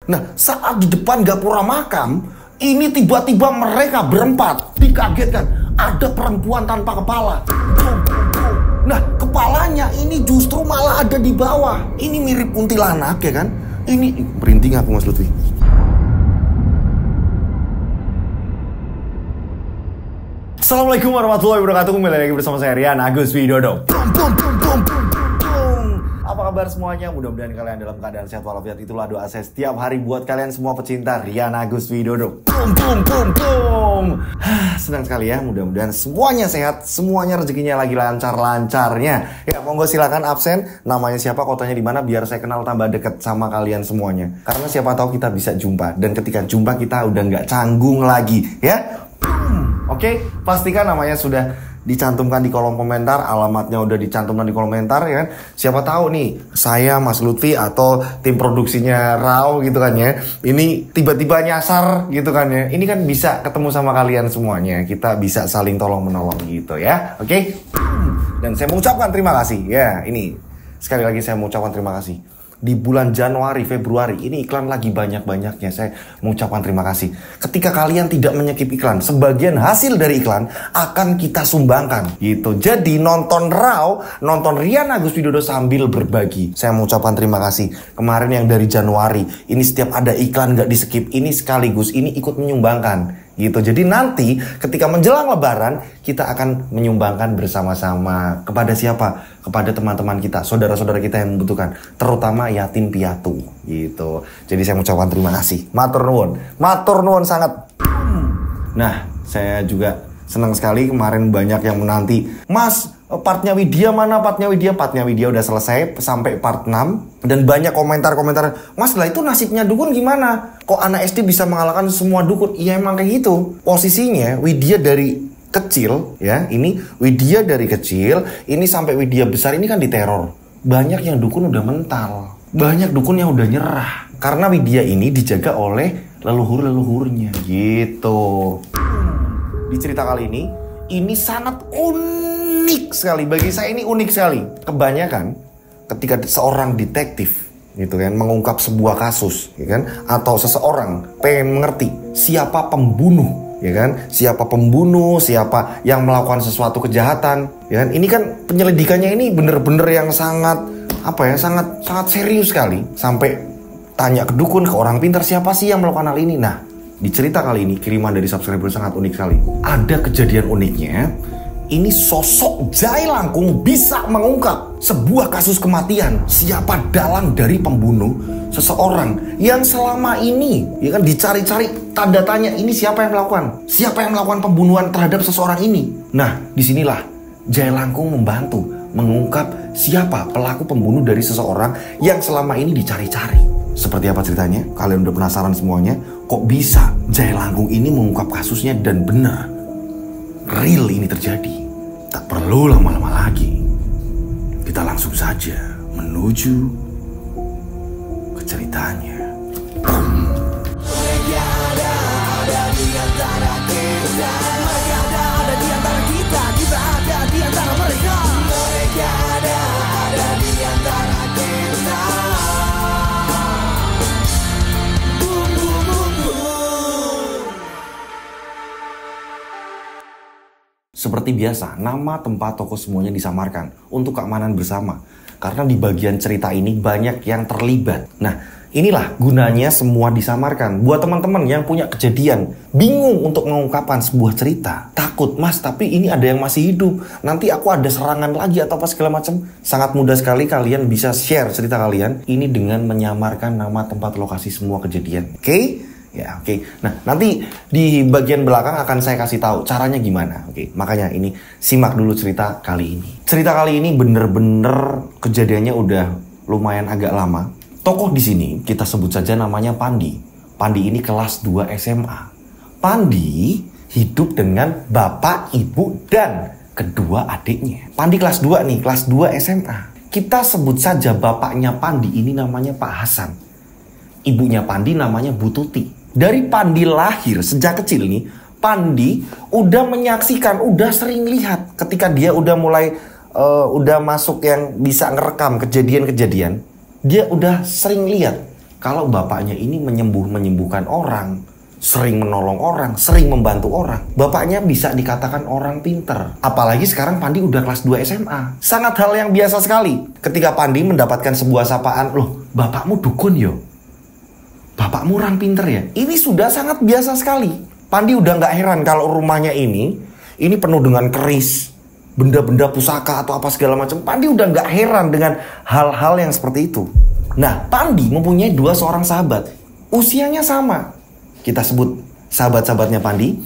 Nah, saat di depan gapura makam, ini tiba-tiba mereka berempat dikagetkan. Ada perempuan tanpa kepala. Nah, kepalanya ini justru malah ada di bawah. Ini mirip kuntilanak ya kan? Ini merinding aku Mas Lutfi. Assalamualaikum warahmatullahi wabarakatuh. Kembali lagi bersama saya Rian Agus Widodo. Apa kabar semuanya? Mudah-mudahan kalian dalam keadaan sehat walafiat. Itulah doa saya setiap hari buat kalian semua pecinta Rian Agus Widodo. Senang sekali ya, mudah-mudahan semuanya sehat, semuanya rezekinya lagi lancar-lancarnya. Ya, monggo silakan absen, namanya siapa, kotanya di mana, biar saya kenal tambah deket sama kalian semuanya. Karena siapa tahu kita bisa jumpa, dan ketika jumpa kita udah nggak canggung lagi, ya. Oke, pastikan namanya sudah dicantumkan di kolom komentar, alamatnya udah dicantumkan di kolom komentar ya kan. Siapa tahu nih, saya Mas Lutfi atau tim produksinya Rao gitu kan ya, ini tiba-tiba nyasar gitu kan ya. Ini kan bisa ketemu sama kalian semuanya, kita bisa saling tolong-menolong gitu ya. Oke? Dan saya mengucapkan terima kasih ya. Ini sekali lagi saya mengucapkan terima kasih. Di bulan Januari, Februari, ini iklan lagi banyak-banyaknya. Saya mengucapkan terima kasih. Ketika kalian tidak menyekip iklan, sebagian hasil dari iklan akan kita sumbangkan gitu. Jadi nonton Rao, nonton Rian Agus Widodo sambil berbagi. Saya mengucapkan terima kasih. Kemarin yang dari Januari, ini setiap ada iklan gak di skip, ini sekaligus ini ikut menyumbangkan gitu. Jadi nanti ketika menjelang Lebaran, kita akan menyumbangkan bersama-sama. Kepada siapa? Kepada teman-teman kita, saudara-saudara kita yang membutuhkan, terutama yatim piatu gitu. Jadi saya mengucapkan terima kasih. Matur nuwun sangat. Nah, saya juga senang sekali kemarin banyak yang menanti, Mas, partnya Widya mana? Partnya Widya udah selesai sampai part 6. Dan banyak komentar-komentar, Mas, lah itu nasibnya dukun gimana? Kok anak SD bisa mengalahkan semua dukun? Iya emang kayak gitu. Posisinya Widya dari kecil ya, ini Widya dari kecil, ini sampai Widya besar ini kan diteror. Banyak yang dukun udah mental, banyak dukun yang udah nyerah. Karena Widya ini dijaga oleh leluhur-leluhurnya gitu. Di cerita kali ini sangat unik sekali. Bagi saya ini unik sekali. Kebanyakan ketika seorang detektif gitu kan mengungkap sebuah kasus ya kan, atau seseorang pengen mengerti siapa pembunuh ya kan, siapa pembunuh, siapa yang melakukan sesuatu kejahatan ya kan. Ini kan penyelidikannya ini bener-bener yang sangat sangat serius sekali. Sampai tanya ke dukun, ke orang pintar, siapa sih yang melakukan hal ini. Nah, di cerita kali ini, kiriman dari subscriber sangat unik sekali. Ada kejadian uniknya. Ini sosok Jai Langkung bisa mengungkap sebuah kasus kematian. Siapa dalang dari pembunuh seseorang yang selama ini ya kan dicari-cari, tanda tanya, ini siapa yang melakukan? Siapa yang melakukan pembunuhan terhadap seseorang ini? Nah, disinilah Jai Langkung membantu mengungkap siapa pelaku pembunuh dari seseorang yang selama ini dicari-cari. Seperti apa ceritanya? Kalian udah penasaran semuanya? Kok bisa Jai Langkung ini mengungkap kasusnya dan benar real ini terjadi? Tak perlu lama-lama lagi. Kita langsung saja menuju ke ceritanya. Seperti biasa, nama, tempat, toko semuanya disamarkan untuk keamanan bersama. Karena di bagian cerita ini banyak yang terlibat. Nah, inilah gunanya semua disamarkan. Buat teman-teman yang punya kejadian, bingung untuk mengungkapkan sebuah cerita. Takut, Mas, tapi ini ada yang masih hidup. Nanti aku ada serangan lagi atau apa segala macam. Sangat mudah sekali kalian bisa share cerita kalian. Ini dengan menyamarkan nama, tempat, lokasi semua kejadian. Oke? Ya, oke. Nah, nanti di bagian belakang akan saya kasih tahu caranya gimana. Oke, makanya ini simak dulu cerita kali ini. Cerita kali ini bener-bener kejadiannya udah lumayan agak lama. Tokoh di sini kita sebut saja namanya Pandi. Pandi ini kelas 2 SMA. Pandi hidup dengan bapak, ibu, dan kedua adiknya. Pandi kelas 2 nih, kelas 2 SMA. Kita sebut saja bapaknya Pandi ini namanya Pak Hasan. Ibunya Pandi namanya Bu Tuti. Dari Pandi lahir sejak kecil nih, Pandi udah menyaksikan, udah sering lihat ketika dia udah mulai udah masuk yang bisa ngerekam kejadian-kejadian. Dia udah sering lihat kalau bapaknya ini menyembuhkan orang, sering menolong orang, sering membantu orang. Bapaknya bisa dikatakan orang pinter. Apalagi sekarang Pandi udah kelas 2 SMA. Sangat hal yang biasa sekali ketika Pandi mendapatkan sebuah sapaan, loh bapakmu dukun yo, bapakmu orang pinter ya. Ini sudah sangat biasa sekali. Pandi udah gak heran kalau rumahnya ini penuh dengan keris, benda-benda pusaka atau apa segala macam. Pandi udah gak heran dengan hal-hal yang seperti itu. Nah, Pandi mempunyai seorang sahabat. Usianya sama. Kita sebut sahabat-sahabatnya Pandi.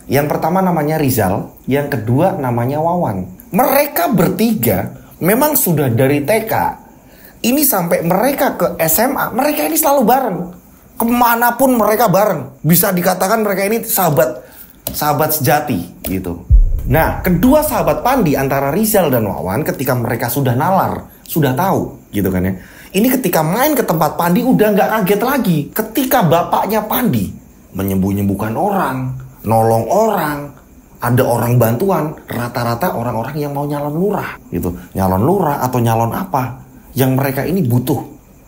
Yang pertama namanya Rizal, yang kedua namanya Wawan. Mereka bertiga memang sudah dari TK. Ini sampai mereka ke SMA, mereka ini selalu bareng. Kemanapun mereka bareng. Bisa dikatakan mereka ini sahabat sejati gitu. Nah, kedua sahabat Pandi antara Rizal dan Wawan ketika mereka sudah nalar, sudah tahu gitu kan ya. Ini ketika main ke tempat Pandi udah nggak kaget lagi. Ketika bapaknya Pandi menyembuhkan orang, nolong orang, ada orang bantuan, rata-rata orang-orang yang mau nyalon lurah gitu. Nyalon lurah atau nyalon apa yang mereka ini butuh,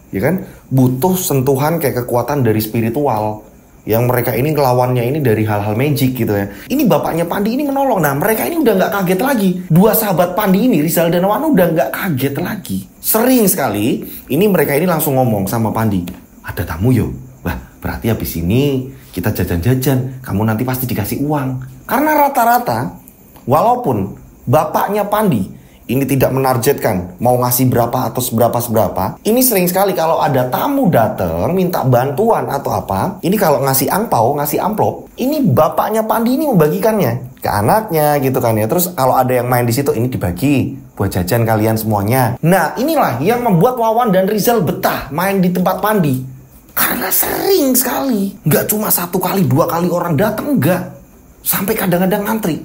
ya kan? Butuh sentuhan kayak kekuatan dari spiritual. Yang mereka ini ngelawannya ini dari hal-hal magic gitu ya. Ini bapaknya Pandi ini menolong. Nah, mereka ini udah nggak kaget lagi. Dua sahabat Pandi ini, Rizal dan Wawan, udah nggak kaget lagi. Sering sekali, ini mereka ini langsung ngomong sama Pandi, ada tamu yo. Wah, berarti habis ini kita jajan-jajan. Kamu nanti pasti dikasih uang. Karena rata-rata, walaupun bapaknya Pandi ini tidak menargetkan mau ngasih berapa atau seberapa. Ini sering sekali kalau ada tamu datang minta bantuan atau apa, ini kalau ngasih angpau, ngasih amplop, ini bapaknya Pandi ini membagikannya ke anaknya gitu kan ya. Terus kalau ada yang main di situ, ini dibagi buat jajan kalian semuanya. Nah, inilah yang membuat Wawan dan Rizal betah main di tempat Pandi. Karena sering sekali, nggak cuma 1 kali, 2 kali orang datang, enggak. Sampai kadang-kadang ngantri.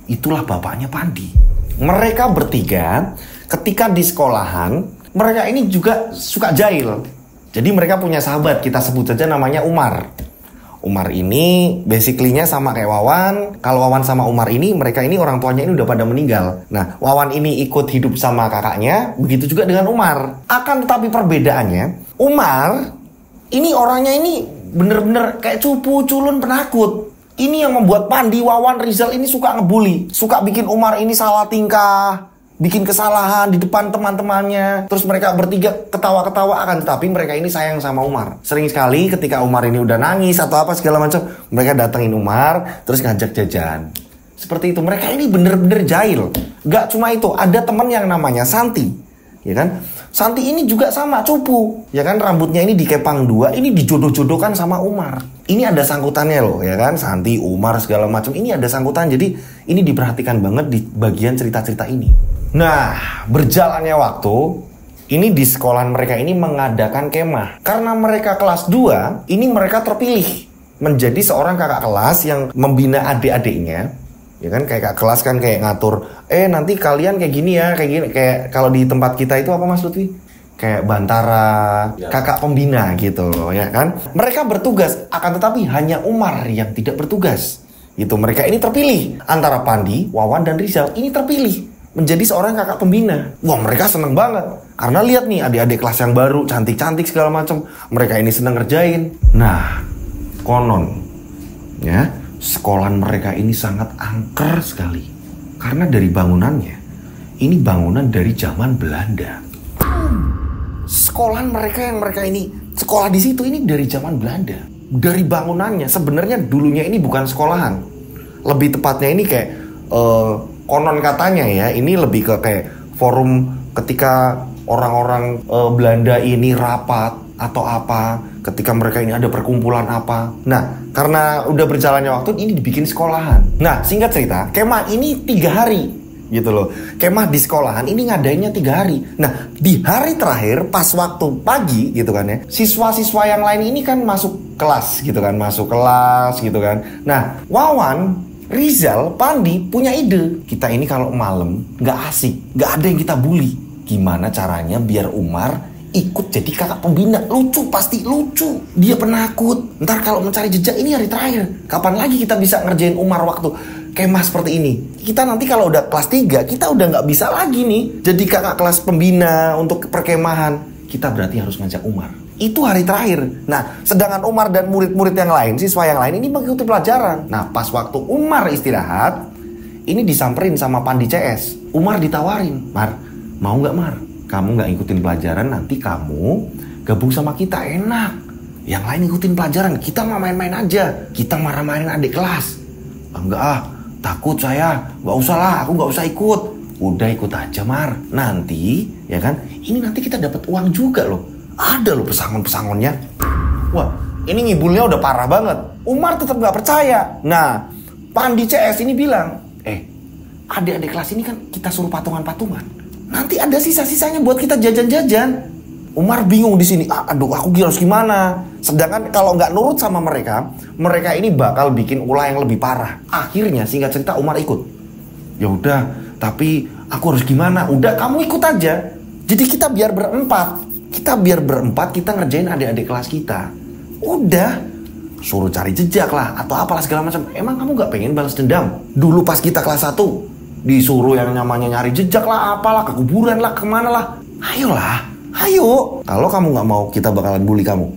Itulah bapaknya Pandi. Mereka bertiga ketika di sekolahan, mereka ini juga suka jahil. Jadi mereka punya sahabat, kita sebut saja namanya Umar. Umar ini basically-nya sama kayak Wawan. Kalau Wawan sama Umar ini, mereka ini orang tuanya ini udah pada meninggal. Nah, Wawan ini ikut hidup sama kakaknya, begitu juga dengan Umar. Akan tetapi perbedaannya, Umar ini orangnya ini bener-bener kayak cupu, culun, penakut. Ini yang membuat Pandi, Wawan, Rizal ini suka ngebully. Suka bikin Umar ini salah tingkah, bikin kesalahan di depan teman-temannya. Terus mereka bertiga ketawa-ketawa, akan tetapi mereka ini sayang sama Umar. Sering sekali ketika Umar ini udah nangis atau apa segala macam, mereka datengin Umar, terus ngajak jajan. Seperti itu, mereka ini bener-bener jahil. Gak cuma itu, ada teman yang namanya Santi, ya kan? Santi ini juga sama, cupu, ya kan? Rambutnya ini dikepang 2, ini dijodoh-jodohkan sama Umar. Ini ada sangkutannya loh, ya kan? Santi, Umar, segala macam. Ini ada sangkutan, jadi ini diperhatikan banget di bagian cerita-cerita ini. Nah, berjalannya waktu, ini di sekolahan mereka ini mengadakan kemah. Karena mereka kelas 2, ini mereka terpilih menjadi seorang kakak kelas yang membina adik-adiknya. Ya kan, kayak kakak kelas kan kayak ngatur, nanti kalian kayak gini ya, kayak gini. Kayak kalau di tempat kita itu apa Mas Lutfi? Kayak bantara, kakak pembina gitu loh, ya kan. Mereka bertugas, akan tetapi hanya Umar yang tidak bertugas. Itu mereka ini terpilih. Antara Pandi, Wawan, dan Rizal ini terpilih menjadi seorang kakak pembina. Wah, mereka seneng banget. Karena lihat nih adik-adik kelas yang baru, cantik-cantik segala macam. Mereka ini seneng ngerjain. Nah, konon, ya, sekolahan mereka ini sangat angker sekali. Karena dari bangunannya, ini bangunan dari zaman Belanda. Sekolahan mereka yang mereka ini sekolah di situ ini dari zaman Belanda. Dari bangunannya sebenarnya dulunya ini bukan sekolahan. Lebih tepatnya ini kayak konon katanya ya, ini lebih ke kayak forum ketika orang-orang Belanda ini rapat atau apa, ketika mereka ini ada perkumpulan apa. Nah, karena udah berjalannya waktu, ini dibikin sekolahan. Nah, singkat cerita, kemah ini 3 hari gitu loh. Kemah di sekolahan ini ngadainnya 3 hari. Nah, di hari terakhir pas waktu pagi gitu kan ya, siswa-siswa yang lain ini kan masuk kelas gitu kan, Nah, Wawan, Rizal, Pandi punya ide. Kita ini kalau malam nggak asik, nggak ada yang kita bully. Gimana caranya biar Umar ikut jadi kakak pembina? Lucu, pasti lucu. Dia penakut. Ntar kalau mencari jejak, ini hari terakhir. Kapan lagi kita bisa ngerjain Umar waktu kemah seperti ini? Kita nanti kalau udah kelas 3, kita udah nggak bisa lagi nih jadi kakak kelas pembina untuk perkemahan. Kita berarti harus ngajak Umar. Itu hari terakhir. Nah, sedangkan Umar dan murid-murid yang lain, siswa yang lain ini mengikuti pelajaran. Nah, pas waktu Umar istirahat, ini disamperin sama Pandi CS. Umar ditawarin, Mar, mau nggak Mar? Kamu nggak ikutin pelajaran, nanti kamu gabung sama kita, enak. Yang lain ikutin pelajaran, kita mah main-main aja. Kita marah-marahin adik kelas. Enggak ah, takut saya. Nggak usah lah, aku nggak usah ikut. Udah ikut aja Mar. Nanti, ya kan, ini nanti kita dapat uang juga loh. Ada loh pesangon-pesangonnya. Wah, ini ngibulnya udah parah banget. Umar tetap nggak percaya. Nah, Pandi CS ini bilang, adik-adik kelas ini kan kita suruh patungan-patungan. Nanti ada sisa-sisanya buat kita jajan-jajan. Umar bingung di sini. Aduh, aku harus gimana? Sedangkan kalau nggak nurut sama mereka, mereka ini bakal bikin ulah yang lebih parah. Akhirnya, singkat cerita, Umar ikut. Ya udah, tapi aku harus gimana? Udah, kamu ikut aja. Jadi kita biar berempat. Kita ngerjain adik-adik kelas kita. Udah, suruh cari jejak lah atau apalah segala macam. Emang kamu nggak pengen balas dendam? Dulu pas kita kelas 1 disuruh yang namanya nyari jejak lah, apalah, ke kuburan lah, kemana lah. Ayolah, ayo. Kalau kamu nggak mau, kita bakalan bully kamu.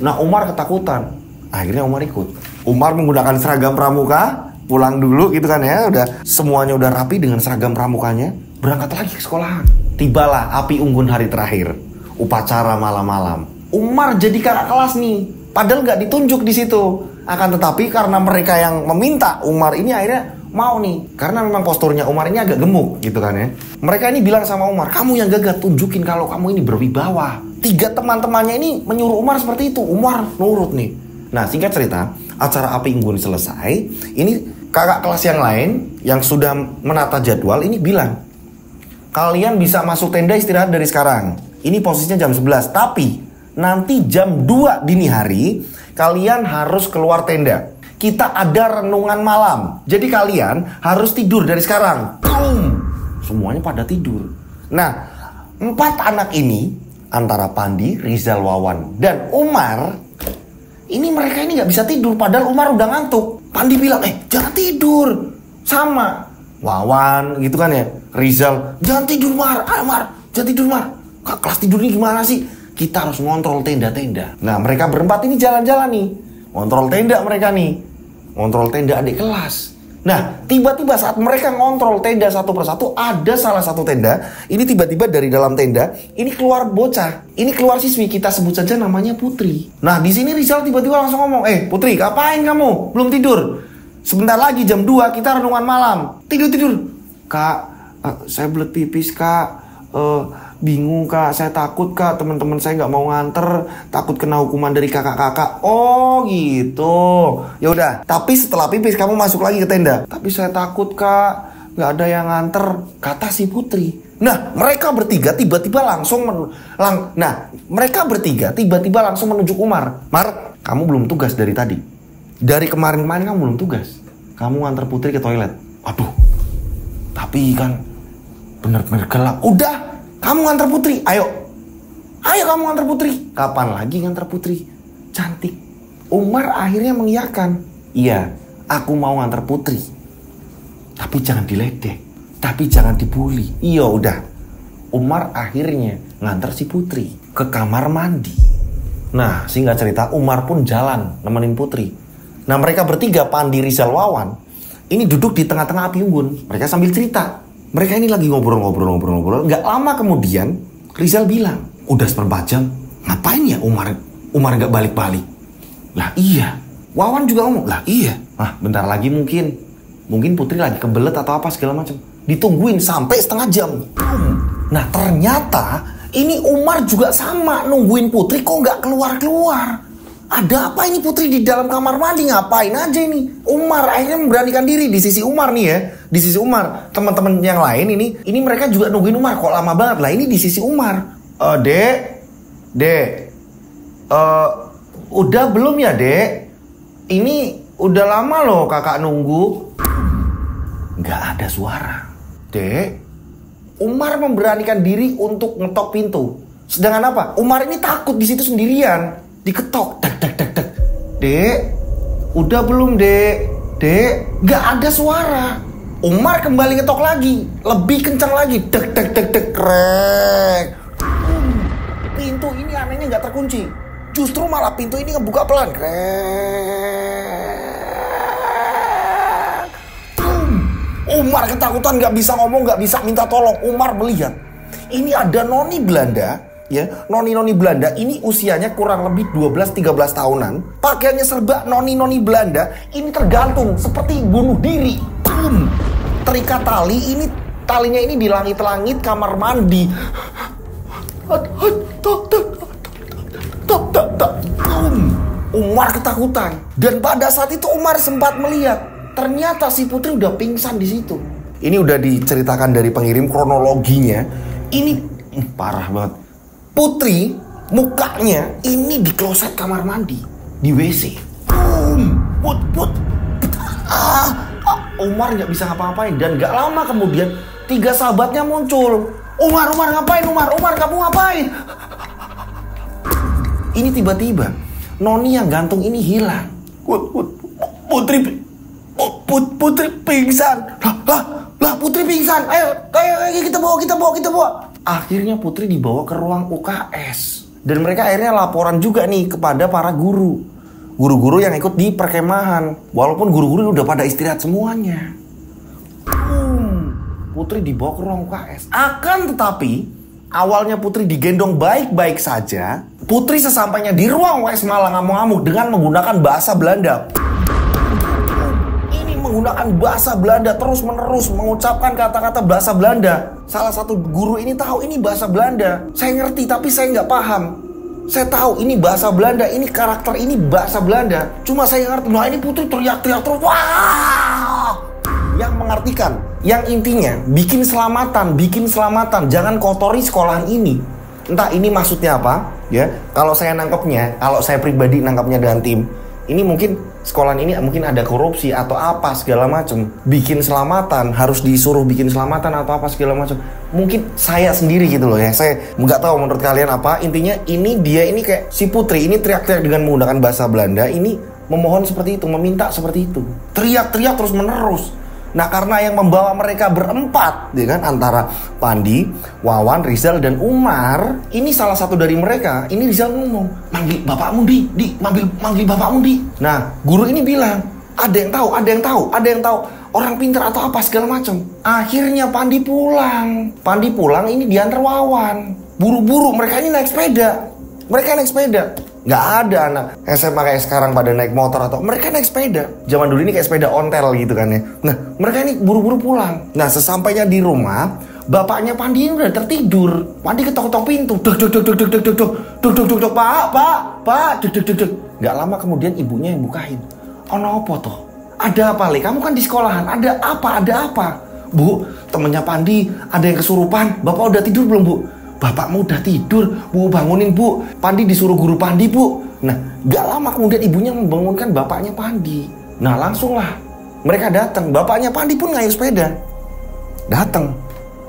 Nah, Umar ketakutan. Akhirnya Umar ikut. Umar menggunakan seragam pramuka, pulang dulu gitu kan ya. Udah semuanya udah rapi dengan seragam pramukanya. Berangkat lagi ke sekolahan. Tibalah api unggun hari terakhir. Upacara malam-malam. Umar jadi kakak kelas nih. Padahal nggak ditunjuk di situ. Akan tetapi karena mereka yang meminta, Umar ini akhirnya mau nih. Karena memang posturnya Umar ini agak gemuk gitu kan ya. Mereka ini bilang sama Umar, kamu yang gagah, tunjukin kalau kamu ini berwibawa. 3 teman-temannya ini menyuruh Umar seperti itu. Umar nurut nih. Nah, singkat cerita, acara api unggun selesai. Ini kakak kelas yang lain yang sudah menata jadwal ini bilang, kalian bisa masuk tenda istirahat dari sekarang. Ini posisinya jam 11. Tapi nanti jam 2 dini hari kalian harus keluar tenda. Kita ada renungan malam. Jadi kalian harus tidur dari sekarang. Boom! Semuanya pada tidur. Nah, 4 anak ini antara Pandi, Rizal, Wawan, dan Umar, ini mereka ini nggak bisa tidur. Padahal Umar udah ngantuk. Pandi bilang, jangan tidur. Sama Wawan gitu kan ya. Rizal, jangan tidur Mar. Ayo Mar, jangan tidur Mar. Kelas tidur ini gimana sih? Kita harus ngontrol tenda-tenda. Nah, mereka berempat ini jalan-jalan nih. Ngontrol tenda mereka nih. Ngontrol tenda adik kelas. Nah, tiba-tiba saat mereka ngontrol tenda satu persatu, ada salah satu tenda. Ini tiba-tiba dari dalam tenda, ini keluar bocah. Ini keluar siswi, kita sebut saja namanya Putri. Nah, di sini Rizal tiba-tiba langsung ngomong, Putri, ngapain kamu? Belum tidur? Sebentar lagi jam 2 kita renungan malam. Tidur. Kak, saya belet pipis kak. Bingung kak, saya takut kak, teman-teman saya nggak mau nganter, takut kena hukuman dari kakak-kakak. Oh gitu. Ya udah. Tapi setelah pipis kamu masuk lagi ke tenda. Tapi saya takut kak, nggak ada yang nganter, kata si Putri. Nah, mereka bertiga tiba-tiba langsung menunjuk Umar. Mar, kamu belum tugas dari tadi. Dari kemarin-kemarin kamu belum tugas. Kamu nganter Putri ke toilet. Aduh. Tapi kan bener-bener gelap. Udah. Kamu ngantar Putri, ayo kamu ngantar Putri. Kapan lagi ngantar Putri? Cantik. Umar akhirnya mengiyakan. Iya, aku mau ngantar Putri. Tapi jangan diledek, tapi jangan dibully. Iya udah. Umar akhirnya ngantar si Putri ke kamar mandi. Nah, singkat cerita, Umar pun jalan nemenin Putri. Nah, mereka bertiga, Pandi, Rizal, Wawan, ini duduk di tengah-tengah api unggun. Mereka sambil cerita. Mereka ini lagi ngobrol. Gak lama kemudian Rizal bilang, udah 1/4 jam, ngapain ya Umar gak balik-balik? Lah iya. Wawan juga ngomong, lah iya. Bentar lagi mungkin Putri lagi kebelet atau apa segala macam. Ditungguin sampai 1/2 jam. Nah ternyata ini Umar juga sama nungguin Putri kok gak keluar-keluar. Ada apa ini Putri di dalam kamar mandi, ngapain aja ini? Umar akhirnya memberanikan diri di sisi Umar nih ya. Di sisi Umar, teman-teman yang lain ini mereka juga nungguin Umar, kok lama banget lah. Ini di sisi Umar. Dek, udah belum ya Dek? Ini udah lama loh kakak nunggu. Gak ada suara. Dek, Umar memberanikan diri untuk ngetok pintu. Sedangkan apa? Umar ini takut di situ sendirian. Diketok, tek. Dek, udah belum Dek? Dek, gak ada suara. Umar kembali ngetok lagi, lebih kencang lagi, tek, krek. Pintu ini anehnya gak terkunci. kunci. Justru malah pintu ini ngebuka pelan. Umar ketakutan, gak bisa ngomong, gak bisa minta tolong. Umar melihat ini ada noni Belanda, ya, noni Belanda. Ini usianya kurang lebih 12-13 tahunan. Pakaiannya serba noni Belanda. Ini tergantung seperti bunuh diri. Terikat tali, ini talinya ini di langit-langit kamar mandi. Umar ketakutan. Dan pada saat itu Umar sempat melihat, ternyata si putri udah pingsan di situ. Ini udah diceritakan dari pengirim kronologinya. Ini parah banget. Putri mukanya ini di kloset kamar mandi, di WC. Umar nggak bisa ngapa-ngapain. Dan nggak lama kemudian 3 sahabatnya muncul. Umar ngapain? Umar kamu ngapain? Ini tiba-tiba noni yang gantung ini hilang. Putri pingsan. Lah Putri pingsan. Ayo kita bawa. Akhirnya Putri dibawa ke ruang UKS. Dan mereka akhirnya laporan juga nih kepada para guru-guru yang ikut di perkemahan. Walaupun guru-guru udah pada istirahat semuanya. Putri dibawa ke ruang UKS. Akan tetapi awalnya Putri digendong baik-baik saja. Putri sesampainya di ruang UKS malah ngamuk-ngamuk dengan menggunakan bahasa Belanda. Menggunakan bahasa Belanda terus-menerus mengucapkan kata-kata bahasa Belanda. Salah satu guru ini tahu ini bahasa Belanda. Saya ngerti tapi saya nggak paham. Saya tahu ini bahasa Belanda, ini karakter ini bahasa Belanda. Cuma saya ngerti. Nah ini Putri teriak-teriak terus. Wah! Yang mengartikan, yang intinya bikin selamatan, jangan kotori sekolahan ini. Entah ini maksudnya apa, ya. Kalau saya nangkepnya, kalau saya pribadi nangkepnya dengan tim, ini mungkin sekolahan ini mungkin ada korupsi atau apa segala macam. Bikin selamatan, harus disuruh bikin selamatan atau apa segala macam. Mungkin saya sendiri gitu loh ya. Saya nggak tahu menurut kalian apa. Intinya ini dia ini kayak si Putri ini teriak-teriak dengan menggunakan bahasa Belanda. Ini memohon seperti itu, meminta seperti itu. Teriak-teriak terus menerus. Nah karena yang membawa mereka berempat, ya kan, antara Pandi, Wawan, Rizal dan Umar. Ini salah satu dari mereka. Ini Rizal ngomong, manggil bapakmu di manggil bapakmu di. Nah guru ini bilang, ada yang tahu, orang pintar atau apa segala macam. Akhirnya Pandi pulang ini diantar Wawan. Buru-buru mereka ini naik sepeda. Nggak ada anak SMA kayak sekarang pada naik motor atau mereka naik sepeda. Zaman dulu ini kayak sepeda ontel gitu kan ya. Nah mereka ini buru-buru pulang. Nah sesampainya di rumah, bapaknya Pandi ini udah tertidur. Pandi ketok-ketok pintu. Duk, pak. Nggak lama kemudian ibunya yang bukain. Ono apa toh? Ada apa Le? Kamu kan di sekolahan. Ada apa? Bu, temennya Pandi ada yang kesurupan. Bapak udah tidur belum Bu? Bapakmu udah tidur, Bu, bangunin Bu. Pandi disuruh guru Pandi Bu. Nah gak lama kemudian ibunya membangunkan bapaknya Pandi. Nah langsung lah mereka datang. Bapaknya Pandi pun ngayuh sepeda datang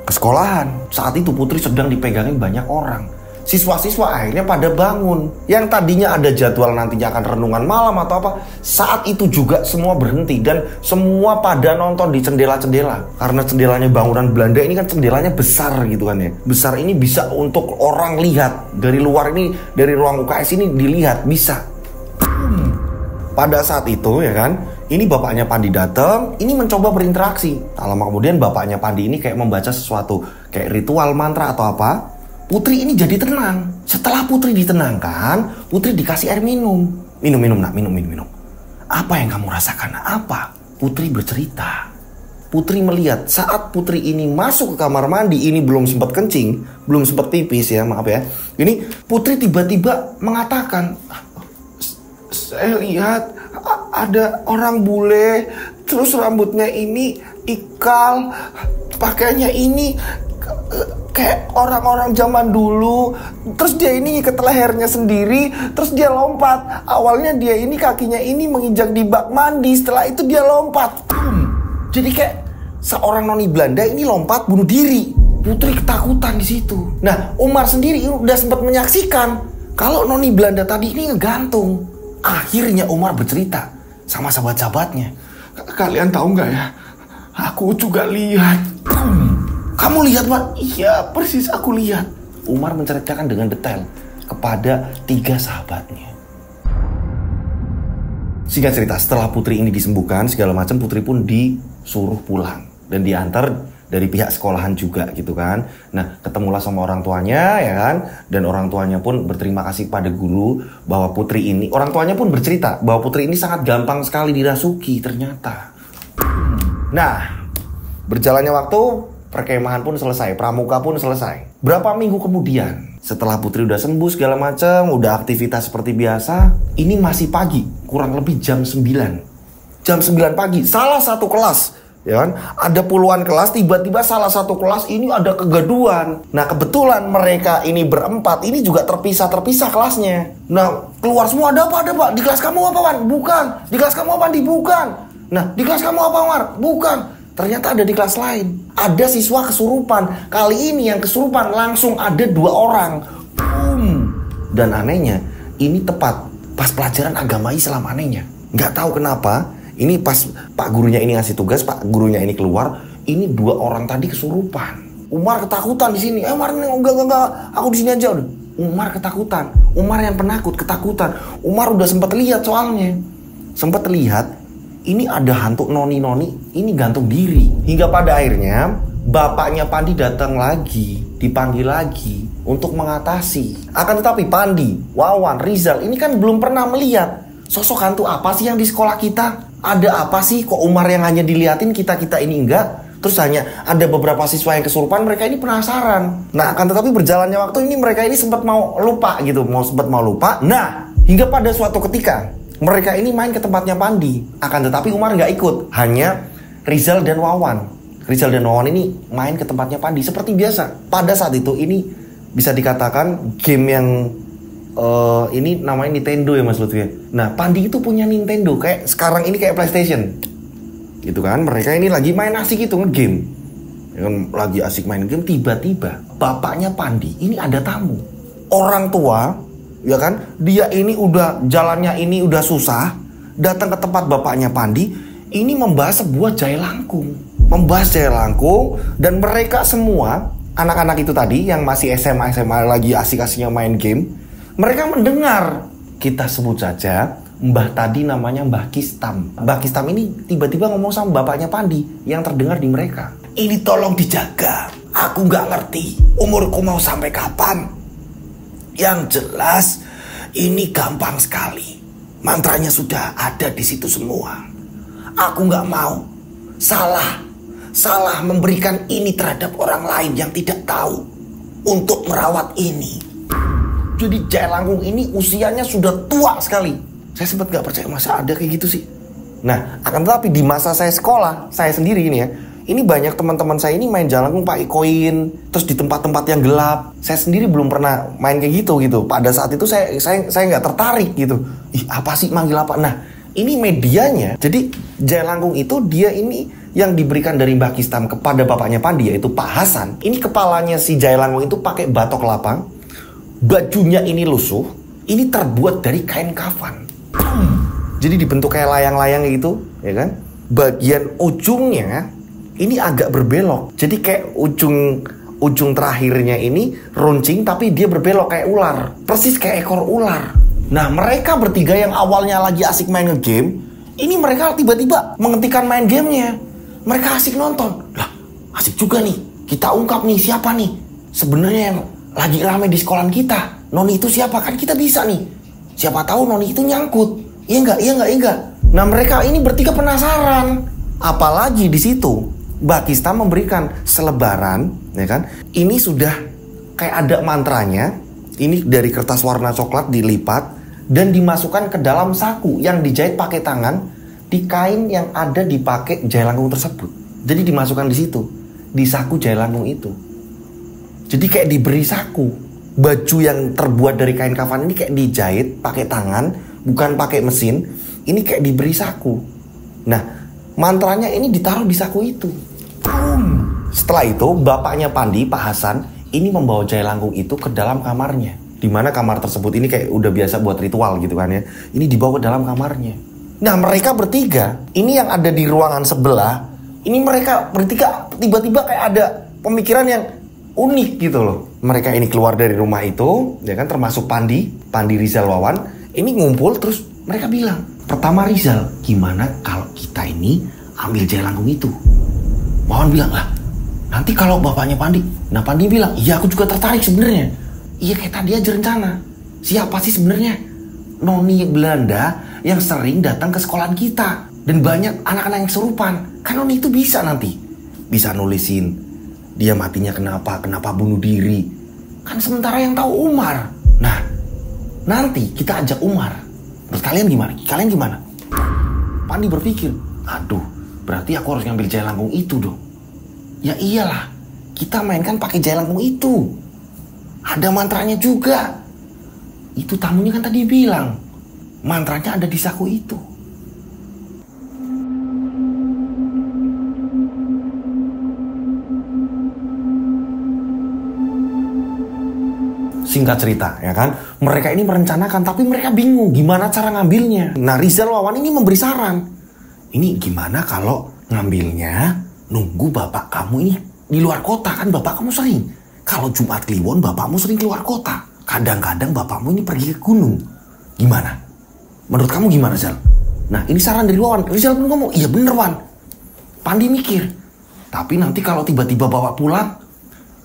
ke sekolahan. Saat itu Putri sedang dipegangin banyak orang. Siswa-siswa akhirnya pada bangun. Yang tadinya ada jadwal nantinya akan renungan malam atau apa, saat itu juga semua berhenti. Dan semua pada nonton di jendela-jendela. Karena jendelanya bangunan Belanda ini kan jendelanya besar gitu kan ya. Besar ini bisa untuk orang lihat. Dari luar ini, dari ruang UKS ini dilihat, bisa. Pada saat itu ya kan, ini bapaknya Pandi datang, ini mencoba berinteraksi. Tak lama kemudian bapaknya Pandi ini kayak membaca sesuatu, kayak ritual mantra atau apa. Putri ini jadi tenang. Setelah Putri ditenangkan, Putri dikasih air minum. Minum. Apa yang kamu rasakan? Apa? Putri bercerita. Putri melihat saat Putri ini masuk ke kamar mandi, ini belum sempat kencing, belum sempat pipis ya, maaf ya. Ini Putri tiba-tiba mengatakan, saya lihat ada orang bule, terus rambutnya ini ikal, pakaiannya ini kayak orang-orang zaman dulu. Terus dia ini ikat lehernya sendiri, terus dia lompat. Awalnya dia ini kakinya ini menginjak di bak mandi, setelah itu dia lompat. Jadi kayak seorang noni Belanda ini lompat bunuh diri. Putri ketakutan di situ. Nah, Umar sendiri udah sempat menyaksikan kalau noni Belanda tadi ini ngegantung. Akhirnya Umar bercerita sama sahabat-sahabatnya. Kalian tahu nggak ya? Aku juga lihat. Kamu lihat, Pak? Iya, persis aku lihat. Umar menceritakan dengan detail. kepada 3 sahabatnya. Singkat cerita, setelah putri ini disembuhkan segala macam, putri pun disuruh pulang dan diantar dari pihak sekolahan juga gitu kan. Nah, ketemulah sama orang tuanya ya kan, dan orang tuanya pun berterima kasih pada guru bahwa putri ini, orang tuanya pun bercerita bahwa putri ini sangat gampang sekali dirasuki ternyata. Nah, berjalannya waktu, perkemahan pun selesai, pramuka pun selesai. Berapa minggu kemudian, setelah putri udah sembuh segala macam, udah aktivitas seperti biasa, ini masih pagi, kurang lebih jam 9. Jam 9 pagi, salah satu kelas, ya kan? Ada puluhan kelas, tiba-tiba salah satu kelas ini ada kegaduhan. Nah, kebetulan mereka ini berempat, ini juga terpisah kelasnya. Nah, keluar semua, ada apa? Di kelas kamu apa, Wan? Bukan. Di kelas kamu apa, Andi? Bukan. Nah, di kelas kamu apa, War? Bukan. Ternyata ada di kelas lain. Ada siswa kesurupan. Kali ini yang kesurupan langsung ada 2 orang. Boom. Dan anehnya, ini tepat pas pelajaran agama Islam anehnya. Nggak tahu kenapa. Ini pas Pak gurunya ini ngasih tugas, Pak gurunya ini keluar, ini 2 orang tadi kesurupan. Umar ketakutan di sini. Umar enggak, aku di sini aja udah. Umar ketakutan. Umar yang penakut, ketakutan. Umar udah sempat lihat soalnya. Sempat lihat ini ada hantu noni-noni, ini gantung diri. Hingga pada akhirnya bapaknya Pandi datang lagi, dipanggil lagi untuk mengatasi. Akan tetapi Pandi, Wawan, Rizal ini kan belum pernah melihat sosok hantu apa sih yang di sekolah kita. Ada apa sih kok Umar yang hanya diliatin, kita ini enggak? Terus hanya ada beberapa siswa yang kesurupan, mereka ini penasaran. Nah, akan tetapi berjalannya waktu ini mereka ini sempat mau lupa gitu, sempat mau lupa. Nah, hingga pada suatu ketika mereka ini main ke tempatnya Pandi. Akan tetapi Umar nggak ikut, hanya Rizal dan Wawan. Rizal dan Wawan ini main ke tempatnya Pandi seperti biasa. Pada saat itu ini bisa dikatakan game yang ini namanya Nintendo ya Mas Lutfi. Nah, Pandi itu punya Nintendo kayak sekarang ini kayak PlayStation. Gitu kan, mereka ini lagi main asik gitu nge-game. Lagi asik main game, tiba-tiba bapaknya Pandi ini ada tamu. Orang tua, ya kan? Dia ini udah jalannya ini udah susah, datang ke tempat bapaknya Pandi, ini membahas sebuah jahe langkung. Membahas jahe langkung dan mereka semua anak-anak itu tadi yang masih SMA lagi asik-asiknya main game. Mereka mendengar, kita sebut saja Mbah tadi namanya Mbah Kistam. Mbah Kistam ini tiba-tiba ngomong sama bapaknya Pandi yang terdengar di mereka. Ini tolong dijaga, aku nggak ngerti umurku mau sampai kapan. Yang jelas ini gampang sekali, mantranya sudah ada di situ semua. Aku nggak mau salah memberikan ini terhadap orang lain yang tidak tahu untuk merawat ini. Jadi jahe langkung ini usianya sudah tua sekali. Saya sempat gak percaya masa ada kayak gitu sih. Nah, akan tetapi di masa saya sekolah, saya sendiri ini ya, ini banyak teman-teman saya ini main jahe langkung pakai koin, terus di tempat-tempat yang gelap. Saya sendiri belum pernah main kayak gitu. Pada saat itu saya nggak tertarik gitu. Ih, apa sih manggil apa? Nah, ini medianya. Jadi jahe langkung itu dia ini yang diberikan dari Mbah Kistam kepada bapaknya Pandi, yaitu Pak Hasan. Ini kepalanya si jahe langkung itu pakai batok lapang. Bajunya ini lusuh, ini terbuat dari kain kafan. Jadi dibentuk kayak layang-layang gitu, ya kan? Bagian ujungnya ini agak berbelok. Jadi kayak ujung terakhirnya ini runcing, tapi dia berbelok kayak ular. Persis kayak ekor ular. Nah, mereka bertiga yang awalnya lagi asik main nge-game, ini mereka tiba-tiba menghentikan main gamenya. Mereka asik nonton. Lah, asik juga nih. Kita ungkap nih siapa nih sebenarnya yang lagi rame di sekolahan kita. Noni itu siapa? Kan kita bisa nih. Siapa tahu Noni itu nyangkut. Iya enggak. Nah, mereka ini bertiga penasaran. Apalagi di situ Mbah Kistam memberikan selebaran, ya kan? Ini sudah kayak ada mantranya. Ini dari kertas warna coklat dilipat dan dimasukkan ke dalam saku yang dijahit pakai tangan di kain yang ada dipakai jahe langkung tersebut. Jadi dimasukkan di situ, di saku jahe langkung itu. Jadi kayak diberi saku. Baju yang terbuat dari kain kafan ini kayak dijahit pakai tangan, bukan pakai mesin. Ini kayak diberi saku. Nah, mantranya ini ditaruh di saku itu. Boom. Setelah itu, bapaknya Pandi, Pak Hasan, ini membawa jahe langkung itu ke dalam kamarnya. Dimana kamar tersebut ini kayak udah biasa buat ritual gitu kan ya. Ini dibawa ke dalam kamarnya. Nah, mereka bertiga, ini yang ada di ruangan sebelah, ini mereka bertiga tiba-tiba kayak ada pemikiran yang, unik gitu loh. Mereka ini keluar dari rumah itu, ya kan, termasuk Pandi, Rizal, Wawan. Ini ngumpul terus mereka bilang, pertama Rizal, gimana kalau kita ini ambil Jailangkung itu? Wawan bilang, lah nanti kalau bapaknya Pandi. Nah Pandi bilang, iya aku juga tertarik sebenarnya. Iya kayak tadi aja rencana. Siapa sih sebenarnya noni Belanda yang sering datang ke sekolahan kita? Dan banyak anak-anak yang serupan. Kan noni itu bisa nanti. Bisa nulisin dia matinya kenapa bunuh diri. Kan sementara yang tahu Umar. Nah nanti kita ajak Umar. Terus kalian gimana? Pandi berpikir, aduh berarti aku harus ngambil Jailangkung itu dong. Ya iyalah, kita mainkan pakai Jailangkung itu. Ada mantranya juga. Itu tamunya kan tadi bilang, mantranya ada di saku itu. Singkat cerita, ya kan, mereka ini merencanakan, tapi mereka bingung gimana cara ngambilnya. Nah Rizal, Wawan ini memberi saran. Ini gimana kalau ngambilnya nunggu bapak kamu ini di luar kota, kan bapak kamu sering. Kalau Jumat Kliwon bapakmu sering keluar kota. Kadang-kadang bapakmu ini pergi ke gunung. Gimana? Menurut kamu gimana, Zal? Nah ini saran dari Wawan. Rizal pun ngomong, iya bener Wan. Pandi mikir, tapi nanti kalau tiba-tiba bawa pulang,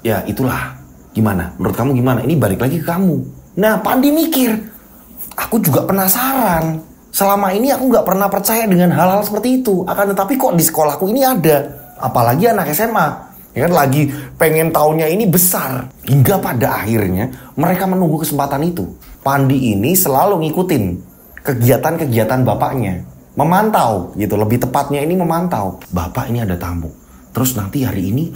ya itulah. Gimana? Menurut kamu gimana? Ini balik lagi ke kamu. Nah Pandi mikir, aku juga penasaran. Selama ini aku gak pernah percaya dengan hal-hal seperti itu. Akan tetapi kok di sekolahku ini ada. Apalagi anak SMA. Ya kan lagi pengen tahunnya ini besar. Hingga pada akhirnya mereka menunggu kesempatan itu. Pandi ini selalu ngikutin kegiatan-kegiatan bapaknya. Memantau gitu. Lebih tepatnya ini memantau. Bapak ini ada tamu. Terus nanti hari ini.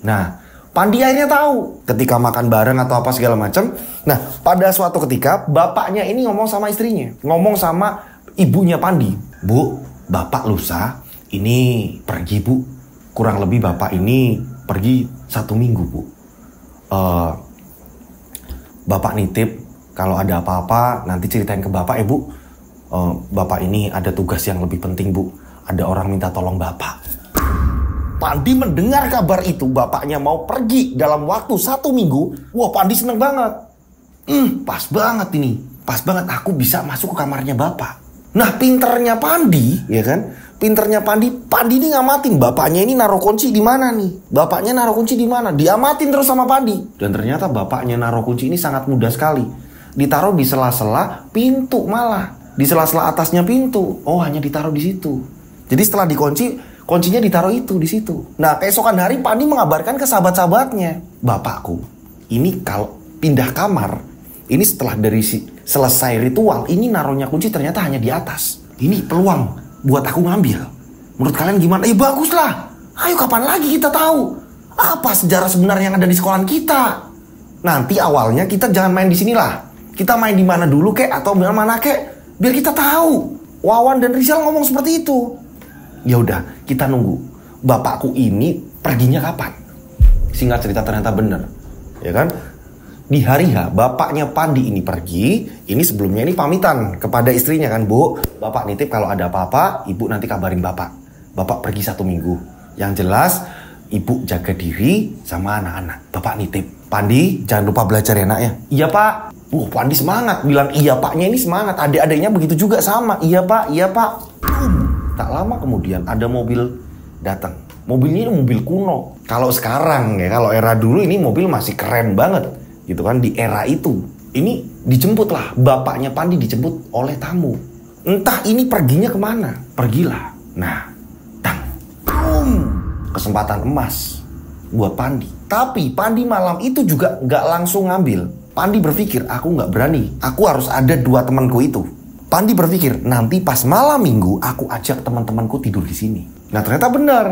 Nah Pandi akhirnya tahu. Ketika makan bareng atau apa segala macam. Nah pada suatu ketika bapaknya ini ngomong sama istrinya. Ngomong sama ibunya Pandi. Bu, bapak lusa ini pergi bu. Kurang lebih bapak ini pergi 1 minggu bu. Bapak nitip kalau ada apa-apa nanti ceritain ke bapak ya bu. Bapak ini ada tugas yang lebih penting bu. Ada orang minta tolong bapak. Pandi mendengar kabar itu bapaknya mau pergi dalam waktu 1 minggu. Wah Pandi seneng banget. Pas banget ini. Pas banget aku bisa masuk ke kamarnya bapak. Nah pinternya Pandi, ya kan? Pinternya Pandi ini ngamatin bapaknya ini naruh kunci di mana nih? Bapaknya naruh kunci di mana? Diamatin terus sama Pandi. Dan ternyata bapaknya naruh kunci ini sangat mudah sekali. Ditaruh di sela-sela pintu malah. Di sela-sela atasnya pintu. Oh, hanya ditaruh di situ. Jadi setelah dikunci, kuncinya ditaruh itu di situ. Nah, keesokan hari Pandi mengabarkan ke sahabat-sahabatnya. Bapakku, ini kalau pindah kamar, ini setelah dari selesai ritual, ini naruhnya kunci ternyata hanya di atas. Ini peluang buat aku ngambil. Menurut kalian gimana? Baguslah. Ayo kapan lagi kita tahu apa sejarah sebenarnya yang ada di sekolahan kita. Nanti awalnya kita jangan main di sinilah. Kita main di mana dulu kek atau mana kek, biar kita tahu. Wawan dan Rizal ngomong seperti itu. Ya udah, kita nunggu. Bapakku ini perginya kapan? Singkat cerita ternyata benar. Ya kan? Di hari H, bapaknya Pandi ini pergi. Ini sebelumnya ini pamitan kepada istrinya kan, Bu. Bapak nitip kalau ada apa-apa, ibu nanti kabarin bapak. Bapak pergi 1 minggu. Yang jelas, ibu jaga diri sama anak-anak. Bapak nitip. Pandi, jangan lupa belajar ya nak ya. Iya pak. Pandi semangat. Bilang iya paknya ini semangat. Adik-adiknya begitu juga sama. Iya pak, iya pak. Tak lama kemudian ada mobil datang. Mobilnya ini mobil kuno. Kalau sekarang ya, kalau era dulu ini mobil masih keren banget. Gitu kan, di era itu. Ini dijemput lah, bapaknya Pandi dijemput oleh tamu. Entah ini perginya kemana. Pergilah. Nah, kesempatan emas buat Pandi. Tapi Pandi malam itu juga gak langsung ngambil. Pandi berpikir, aku gak berani. Aku harus ada 2 temanku itu. Pandi berpikir, nanti pas malam minggu aku ajak teman-temanku tidur di sini. Nah ternyata benar.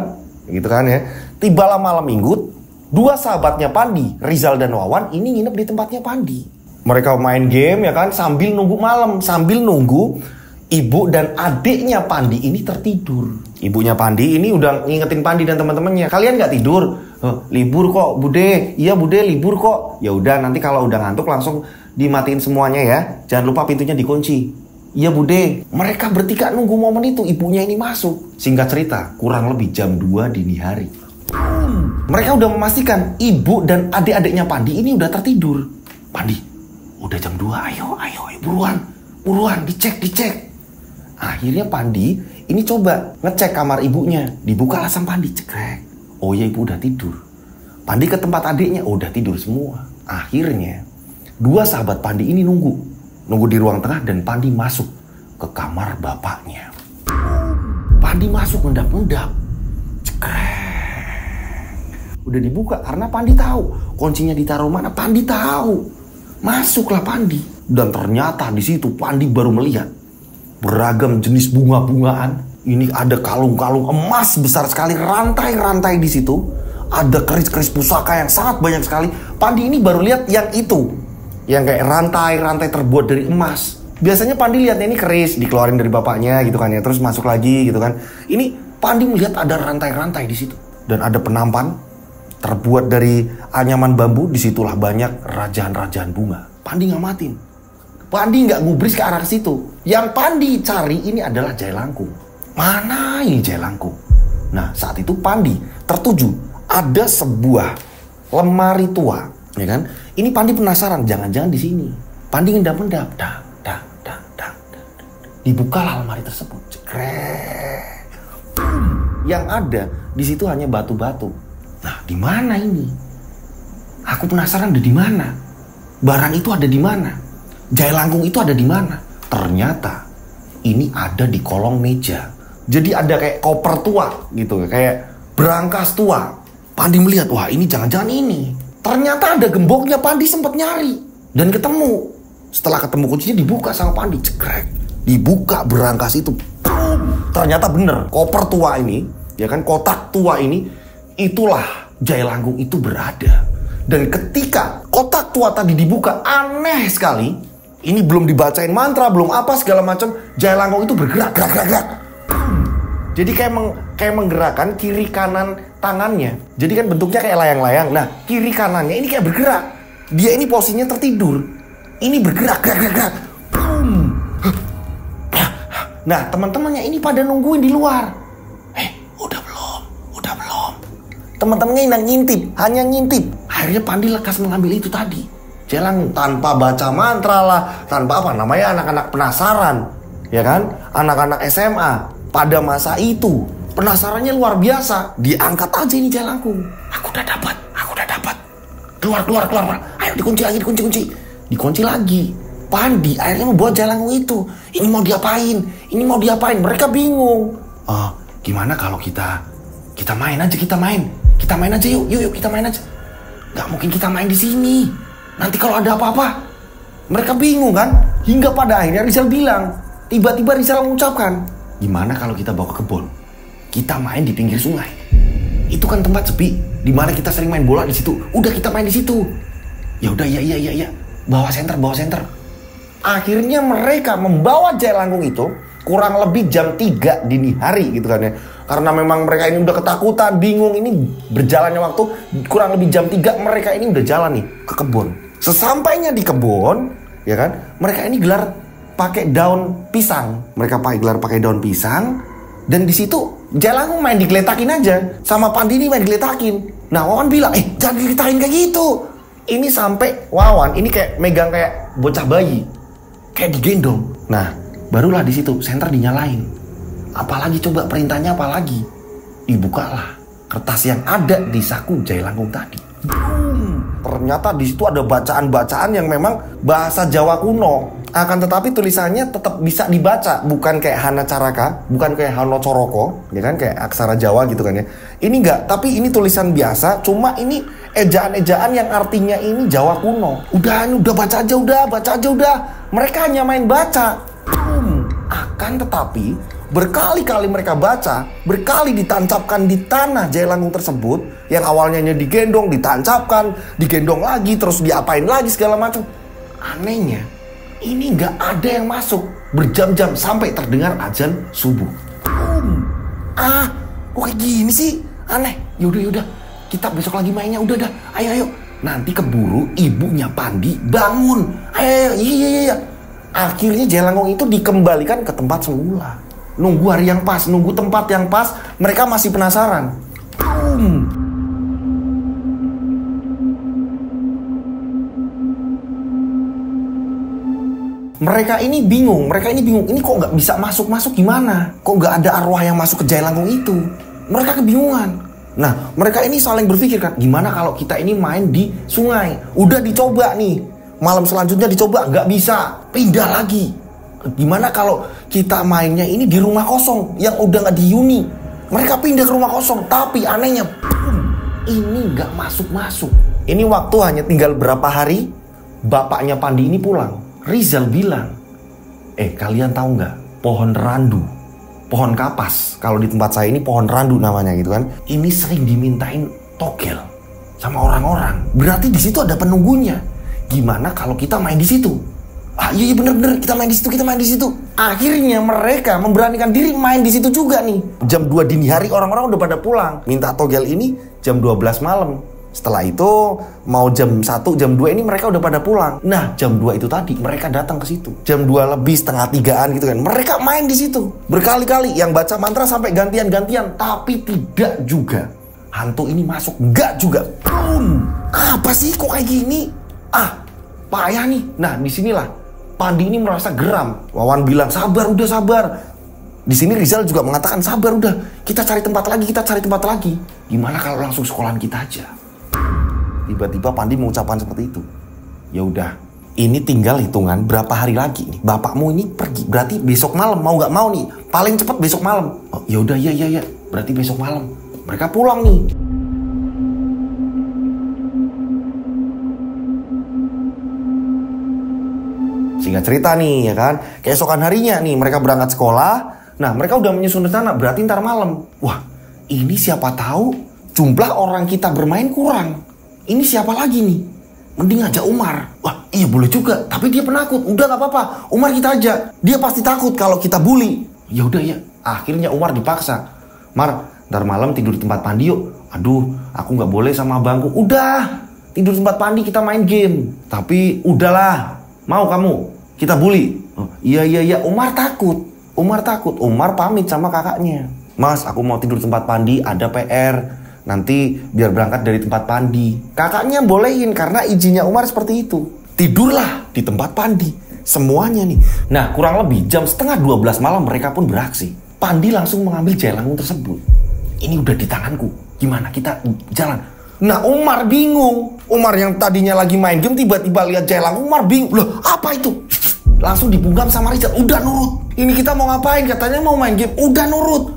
Gitu kan ya. Tibalah malam minggu, 2 sahabatnya Pandi, Rizal dan Wawan, ini nginep di tempatnya Pandi. Mereka main game ya kan, sambil nunggu malam. Sambil nunggu ibu dan adiknya Pandi ini tertidur. Ibunya Pandi ini udah ngingetin Pandi dan teman-temannya. Kalian gak tidur? Libur kok Bude. Iya Bude, libur kok. Ya udah, nanti kalau udah ngantuk langsung dimatiin semuanya ya. Jangan lupa pintunya dikunci. Iya Bude. Mereka bertiga nunggu momen itu, ibunya ini masuk. Singkat cerita, kurang lebih jam 2 dini hari. Mereka udah memastikan ibu dan adik-adiknya Pandi ini udah tertidur. Pandi, udah jam 2, ayo buruan, dicek. Akhirnya Pandi ini coba ngecek kamar ibunya. Dibuka lah sama Pandi, cekrek. Oh ya, ibu udah tidur. Pandi ke tempat adiknya, oh udah tidur semua. Akhirnya dua sahabat Pandi ini nunggu di ruang tengah, dan Pandi masuk ke kamar bapaknya. Pandi masuk mendap-mendap, cekrek. Udah dibuka karena Pandi tahu kuncinya ditaruh mana. Pandi tahu. Masuklah Pandi, dan ternyata di situ Pandi baru melihat beragam jenis bunga-bungaan. Ini ada kalung-kalung emas besar sekali, rantai-rantai di situ. Ada keris-keris pusaka yang sangat banyak sekali. Pandi ini baru lihat yang itu, yang kayak rantai-rantai terbuat dari emas. Biasanya Pandi lihatnya ini keris dikeluarin dari bapaknya gitu kan ya, terus masuk lagi gitu kan. Ini Pandi melihat ada rantai-rantai di situ, dan ada penampan terbuat dari anyaman bambu. Disitulah banyak rajaan-rajaan bunga. Pandi ngamatin. Pandi nggak ngubris ke arah situ. Yang Pandi cari ini adalah jailangkung. Mana ini jailangkung? Nah, saat itu Pandi tertuju ada sebuah lemari tua, ya kan? Ini Pandi penasaran, jangan-jangan di sini. Pandi ngendap-endap, dang. Dibukalah lemari tersebut, cekrek. Yang ada di situ hanya batu-batu. Nah, di mana ini? Aku penasaran ada di mana. Barang itu ada di mana? Jailangkung itu ada di mana? Ternyata ini ada di kolong meja. Jadi ada kayak koper tua gitu, kayak berangkas tua. Pandi melihat, wah ini jangan-jangan ini. Ternyata ada gemboknya. Pandi sempat nyari dan ketemu. Setelah ketemu kuncinya dibuka sama Pandi, cekrek. Dibuka berangkas itu. Ternyata bener, koper tua ini, ya kan, kotak tua ini, itulah jailangkung itu berada. Dan ketika kotak tua tadi dibuka, aneh sekali. Ini belum dibacain mantra, belum apa segala macam, jailangkung itu bergerak, gerak. Jadi kayak menggerakkan kiri kanan tangannya. Jadi kan bentuknya kayak layang-layang. Nah, kiri kanannya ini kayak bergerak. Dia ini posisinya tertidur. Ini bergerak, gerak. Nah, teman-temannya ini pada nungguin di luar. Udah belum. Teman-temannya hanya ngintip. Akhirnya Pandi lekas mengambil itu tadi. Jailangkung tanpa baca mantra lah, tanpa apa namanya, anak-anak penasaran, ya kan? Anak-anak SMA pada masa itu penasarannya luar biasa. Diangkat aja ini jailangkung. Aku udah dapat. Keluar. Ayo dikunci lagi. Dikunci lagi. Pandi akhirnya membawa jailangkung itu. Ini mau diapain? Mereka bingung. Gimana kalau kita main aja? Kita main aja yuk kita main aja. Gak mungkin kita main di sini. Nanti kalau ada apa-apa, mereka bingung kan? Hingga pada akhirnya Rizal bilang, tiba-tiba Rizal mengucapkan, gimana kalau kita bawa ke kebun? Kita main di pinggir sungai. Itu kan tempat sepi, di mana kita sering main bola di situ. Udah kita main di situ. Ya udah, iya. Bawa senter. Akhirnya mereka membawa jailangkung itu kurang lebih jam 3 dini hari gitu kan ya. Karena memang mereka ini udah ketakutan, bingung, ini berjalannya waktu kurang lebih jam 3 mereka ini udah jalan nih ke kebun. Sesampainya di kebun, ya kan, mereka ini gelar pakai daun pisang. Mereka pakai daun pisang, dan di situ jailangkung main digeletakin aja, sama Pandi ini main digeletakin. Nah, Wawan bilang, jangan digeletakin kayak gitu. Ini sampai Wawan ini kayak megang kayak bocah bayi, kayak digendong. Nah, barulah di situ senter dinyalain. Apalagi coba perintahnya apalagi? Dibukalah kertas yang ada di saku jailangkung tadi. Ternyata di situ ada bacaan-bacaan yang memang bahasa Jawa kuno. Akan tetapi tulisannya tetap bisa dibaca, bukan kayak Hana Caraka, bukan kayak Hano Coroko, ya kan, kayak aksara Jawa gitu kan ya. Ini enggak, tapi ini tulisan biasa, cuma ini ejaan-ejaan yang artinya ini Jawa kuno. Udah baca aja udah. Mereka hanya main baca. Akan tetapi berkali-kali mereka baca, berkali ditancapkan di tanah jailangkung tersebut, yang awalnya hanya digendong, ditancapkan, digendong lagi, terus diapain lagi segala macam. Anehnya, ini nggak ada yang masuk berjam-jam sampai terdengar azan subuh. Kok kayak gini sih? Aneh. Yaudah, kita besok lagi mainnya. Udah dah, ayo. Nanti keburu ibunya Pandi bangun. Ayo, iya. Akhirnya jailangkung itu dikembalikan ke tempat semula. Nunggu hari yang pas, nunggu tempat yang pas, mereka masih penasaran. Mereka ini bingung. Ini kok nggak bisa masuk gimana? Kok nggak ada arwah yang masuk ke Jailangkung itu? Mereka kebingungan. Nah, mereka ini saling berpikir kan, gimana kalau kita ini main di sungai? Udah dicoba nih. Malam selanjutnya dicoba, nggak bisa. Pindah lagi. Gimana kalau kita mainnya ini di rumah kosong yang udah nggak dihuni? Mereka pindah ke rumah kosong, tapi anehnya, ini nggak masuk. Ini waktu hanya tinggal berapa hari, bapaknya Pandi ini pulang. Rizal bilang, kalian tahu nggak pohon randu, pohon kapas, kalau di tempat saya ini pohon randu namanya gitu kan, ini sering dimintain togel sama orang-orang. Berarti di situ ada penunggunya. Gimana kalau kita main di situ? Iya bener kita main di situ. Akhirnya mereka memberanikan diri main di situ juga nih. Jam 2 dini hari orang-orang udah pada pulang. Minta togel ini jam 12 malam. Setelah itu mau jam 1, jam 2 ini mereka udah pada pulang. Nah, jam 2 itu tadi mereka datang ke situ. Jam 2 lebih, setengah 3-an gitu kan. Mereka main di situ berkali-kali, yang baca mantra sampai gantian-gantian, tapi tidak juga. Hantu ini masuk, enggak juga. Apa sih kok kayak gini? Payah nih. Nah, disinilah Pandi ini merasa geram. Wawan bilang, udah sabar. Di sini Rizal juga mengatakan, sabar udah. Kita cari tempat lagi. Gimana kalau langsung sekolahan kita aja? Tiba-tiba Pandi mengucapkan seperti itu. Ya udah, ini tinggal hitungan berapa hari lagi nih. Bapakmu ini pergi, berarti besok malam mau nggak mau nih. Paling cepat besok malam. Oh, ya udah, ya. Berarti besok malam. Mereka pulang nih. Singkat cerita nih ya kan, keesokan harinya nih mereka berangkat sekolah. Nah, mereka udah menyusun rencana, berarti ntar malam. Wah, ini siapa tahu jumlah orang kita bermain kurang. Ini siapa lagi nih? Mending aja Umar. Wah, iya boleh juga, tapi dia penakut. Udah gak apa-apa, Umar kita aja. Dia pasti takut kalau kita bully. Ya udah ya. Akhirnya Umar dipaksa. Mar, ntar malam tidur di tempat Pandi yuk. Aduh, aku gak boleh sama abangku. Udah, tidur di tempat Pandi, kita main game. Tapi udahlah, mau kamu? Kita bully. Oh, iya. Umar takut. Umar pamit sama kakaknya. Mas, aku mau tidur di tempat Pandi, ada PR. Nanti biar berangkat dari tempat Pandi. Kakaknya bolehin karena izinnya Umar seperti itu. Tidurlah di tempat Pandi. Semuanya nih. Nah, kurang lebih jam setengah 12 malam mereka pun beraksi. Pandi langsung mengambil Jailangkung tersebut. Ini udah di tanganku. Gimana kita jalan? Nah, Umar bingung. Umar yang tadinya lagi main game tiba-tiba lihat Jailangkung. Umar bingung. Loh, apa itu? Langsung dibungkam sama Rizal. Udah nurut. Ini kita mau ngapain? Katanya mau main game. Udah nurut.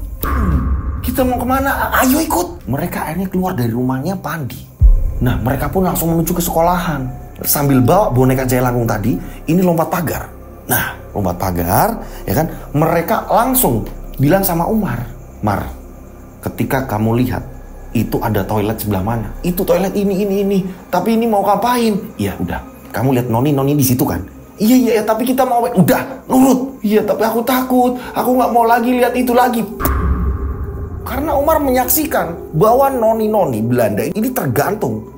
Kita mau kemana? Ayo ikut. Mereka akhirnya keluar dari rumahnya Pandi. Nah, mereka pun langsung menuju ke sekolahan. Sambil bawa boneka Jailangkung tadi, ini lompat pagar. Nah, lompat pagar, ya kan? Mereka langsung bilang sama Umar, Mar, ketika kamu lihat, itu ada toilet sebelah mana? Itu toilet ini. Tapi ini mau ngapain? Ya udah, kamu lihat noni di situ kan? Iya, tapi kita mau, udah, nurut. Iya, tapi aku takut. Aku nggak mau lagi lihat itu lagi. Karena Umar menyaksikan bahwa noni-noni Belanda ini tergantung.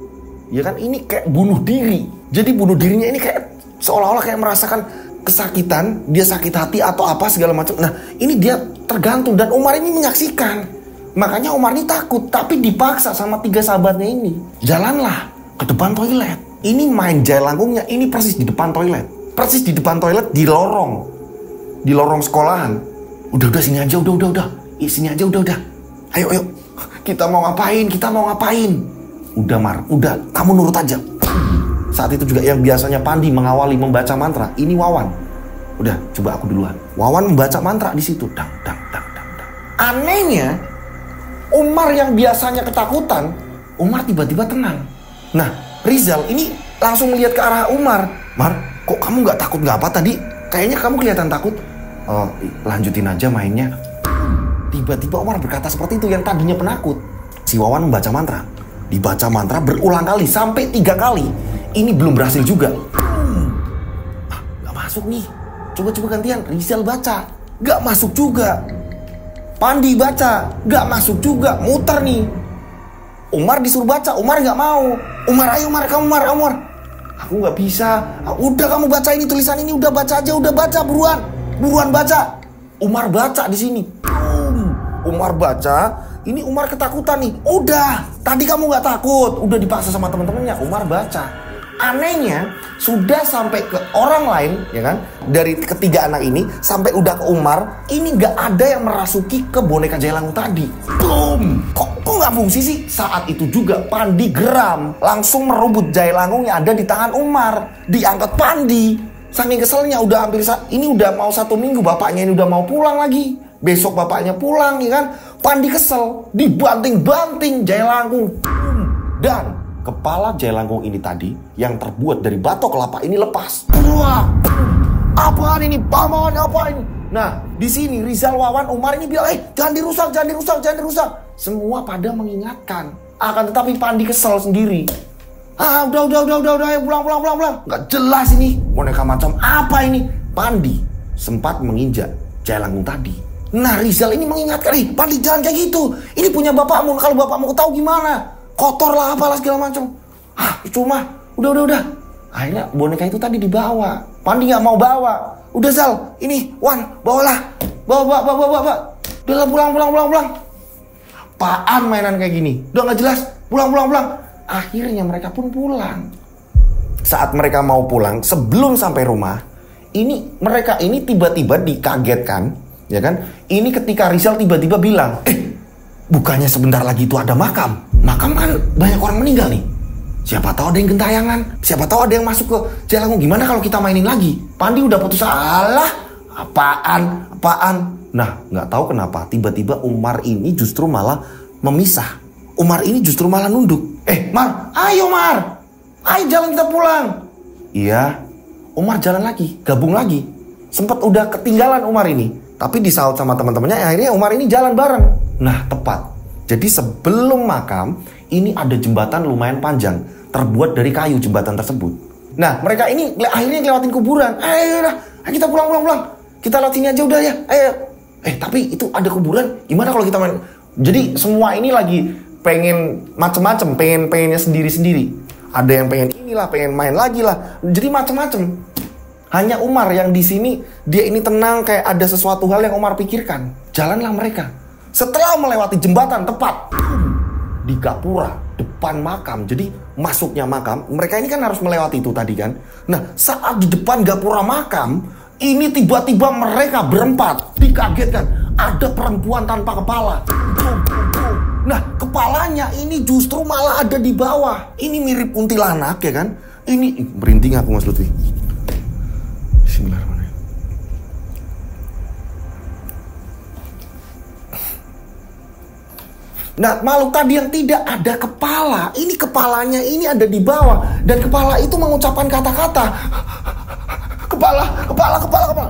Ya kan, ini kayak bunuh diri. Jadi bunuh dirinya ini kayak seolah-olah kayak merasakan kesakitan, dia sakit hati atau apa segala macam. Nah, ini dia tergantung dan Umar ini menyaksikan. Makanya Umar ini takut, tapi dipaksa sama 3 sahabatnya ini. Jalanlah ke depan toilet. Ini main Jailangkungnya ini persis di depan toilet. Persis di depan toilet di lorong. Di lorong sekolahan. Udah sini aja, udah. Sini aja, udah. Ayo. Kita mau ngapain? Udah, Mar. Udah, kamu nurut aja. Saat itu juga yang biasanya Pandi mengawali membaca mantra, ini Wawan. Udah, coba aku duluan. Wawan membaca mantra di situ. Dang. Anehnya, Umar yang biasanya ketakutan, Umar tiba-tiba tenang. Nah, Rizal ini langsung melihat ke arah Umar. Mar, kok kamu nggak takut nggak apa tadi? Kayaknya kamu kelihatan takut. Oh, lanjutin aja mainnya. Tiba-tiba Umar berkata seperti itu, yang tadinya penakut. Si Wawan membaca mantra. Dibaca mantra berulang kali, sampai 3 kali. Ini belum berhasil juga. Gak masuk nih. Coba gantian. Rizal baca. Gak masuk juga. Pandi baca. Gak masuk juga. Muter nih. Umar disuruh baca. Umar gak mau. Umar, ayo Umar. Aku gak bisa. Udah kamu baca ini, tulisan ini. Udah baca aja. Udah baca, buruan baca. Umar baca di sini. Umar baca, ini Umar ketakutan nih. Udah, tadi kamu gak takut. Udah dipaksa sama teman-temannya. Umar baca. Anehnya sudah sampai ke orang lain, ya kan? Dari ketiga anak ini sampai udah ke Umar, ini nggak ada yang merasuki ke boneka Jailangu tadi. Boom! Kok nggak fungsi sih? Saat itu juga Pandi geram, langsung merebut Jailangu yang ada di tangan Umar, diangkat Pandi. Saking keselnya udah hampir ini udah mau 1 minggu bapaknya ini udah mau pulang lagi. Besok bapaknya pulang, ya kan? Pandi kesel, dibanting-banting Jailangu. Dan kepala Jailangu ini tadi yang terbuat dari batok kelapa ini lepas. Wah, apaan ini? Paman, apa ini? Nah, di sini Rizal, Wawan, Umar ini bilang, jangan dirusak, jangan dirusak, jangan dirusak. Semua pada mengingatkan. Akan tetapi Pandi kesel sendiri. Udah, pulang. Nggak jelas ini. Boneka macam apa ini? Pandi sempat menginjak Jailangu tadi. Nah, Rizal ini mengingatkan, Pandi jangan kayak gitu. Ini punya bapakmu, kalau bapakmu tahu gimana? Kotor lah, apalah segala macam. Cuma, udah. Akhirnya boneka itu tadi dibawa. Pandi nggak mau bawa. Udah Zal, ini Wan, bawalah. Bawa. Udah pulang. Apaan mainan kayak gini? Udah nggak jelas. Pulang. Akhirnya mereka pun pulang. Saat mereka mau pulang, sebelum sampai rumah, mereka ini tiba-tiba dikagetkan, ya kan? Ini ketika Rizal tiba-tiba bilang, bukannya sebentar lagi itu ada makam? Makam kan banyak orang meninggal nih. Siapa tahu ada yang gentayangan, siapa tahu ada yang masuk ke Jailangu. Gimana kalau kita mainin lagi? Pandi udah putus alah. Apaan? Nah, nggak tahu kenapa tiba-tiba Umar ini justru malah memisah. Umar ini justru malah nunduk. Mar, ayo jalan kita pulang. Iya, Umar jalan lagi, gabung lagi. Sempat udah ketinggalan Umar ini, tapi disaut sama teman-temannya. Akhirnya Umar ini jalan bareng. Nah, tepat. Jadi sebelum makam, ini ada jembatan lumayan panjang, terbuat dari kayu jembatan tersebut. Nah, mereka ini akhirnya lewatin kuburan. Ayo kita pulang. Kita lewat sini aja udah ya. Ayo. Tapi itu ada kuburan. Gimana kalau kita main? Jadi semua ini lagi pengen macem-macem, pengennya sendiri-sendiri. Ada yang pengen inilah, pengen main lagi lah. Jadi macem-macem. Hanya Umar yang di sini dia ini tenang, kayak ada sesuatu hal yang Umar pikirkan. Jalanlah mereka. Setelah melewati jembatan tepat di gapura depan makam. Jadi masuknya makam, mereka ini kan harus melewati itu tadi kan. Nah, saat di depan gapura makam, ini tiba-tiba mereka berempat dikagetkan. Ada perempuan tanpa kepala. Nah, kepalanya ini justru malah ada di bawah. Ini mirip kuntilanak ya kan. Ini merinding aku Mas Lutfi. Bismillahirrahmanirrahim. Nah, makhluk tadi yang tidak ada kepala, ini kepalanya ini ada di bawah. Dan kepala itu mengucapkan kata-kata. Kepala.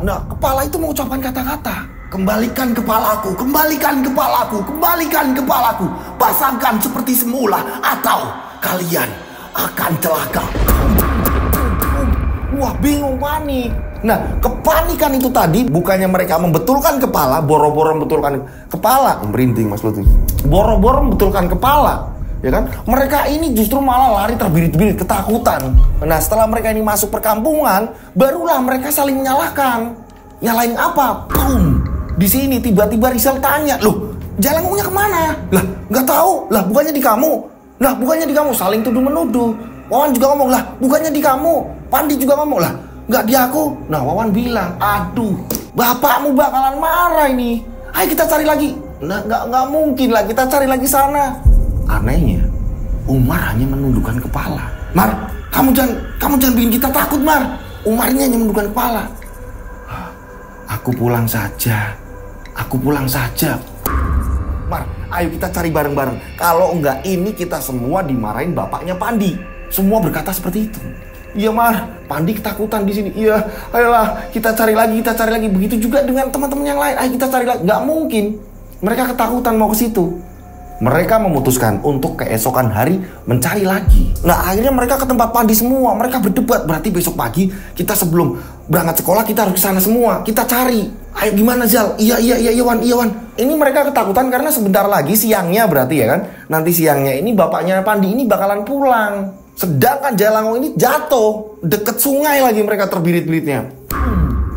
Nah, kepala itu mengucapkan kata-kata. Kembalikan kepalaku. Pasangkan seperti semula atau kalian akan celaka. Wah, bingung, panik. Nah, kepanikan itu tadi bukannya mereka membetulkan kepala, boro-boro membetulkan kepala, merinding Mas Lutfi. Boro-boro membetulkan kepala, ya kan? Mereka ini justru malah lari terbirit-birit ketakutan. Nah, setelah mereka ini masuk perkampungan, barulah mereka saling menyalahkan. Nyalain apa? Boom. Di sini tiba-tiba Rizal tanya, "Loh, Jailangunya kemana?" "Lah, nggak tahu. Lah, bukannya di kamu." "Lah, bukannya di kamu." Saling tuduh-menuduh. Wawan juga ngomong, "Lah, bukannya di kamu." Pandi juga ngomong, "Lah, nggak di aku." Nah, Wawan bilang, "Aduh, bapakmu bakalan marah ini. Ayo kita cari lagi." Nah, nggak mungkin lah, kita cari lagi sana. Anehnya, Umar hanya menundukkan kepala. "Mar, kamu jangan bikin kita takut, Mar." Umar ini hanya menundukkan kepala. Aku pulang saja. "Mar, ayo kita cari bareng-bareng. Kalau enggak ini kita semua dimarahin bapaknya Pandi." Semua berkata seperti itu. "Iya, Mar, Pandi ketakutan di sini." "Iya, ayolah kita cari lagi. Begitu juga dengan teman-teman yang lain. Ayo kita cari lagi." Nggak mungkin. Mereka ketakutan mau ke situ. Mereka memutuskan untuk keesokan hari mencari lagi. Nah, akhirnya mereka ke tempat Pandi semua. Mereka berdebat. Berarti besok pagi kita sebelum berangkat sekolah kita harus ke sana semua. Kita cari. "Ayo gimana Zal?" Iya Wan. Ini mereka ketakutan karena sebentar lagi siangnya berarti ya kan. Nanti siangnya ini bapaknya Pandi ini bakalan pulang. Sedangkan Jailangu ini jatuh deket sungai lagi, mereka terbirit-biritnya.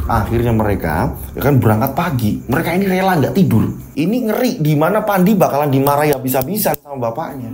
Akhirnya mereka kan berangkat pagi. Mereka ini rela nggak tidur. Ini ngeri di mana Pandi bakalan dimarahi habis-habisan sama bapaknya.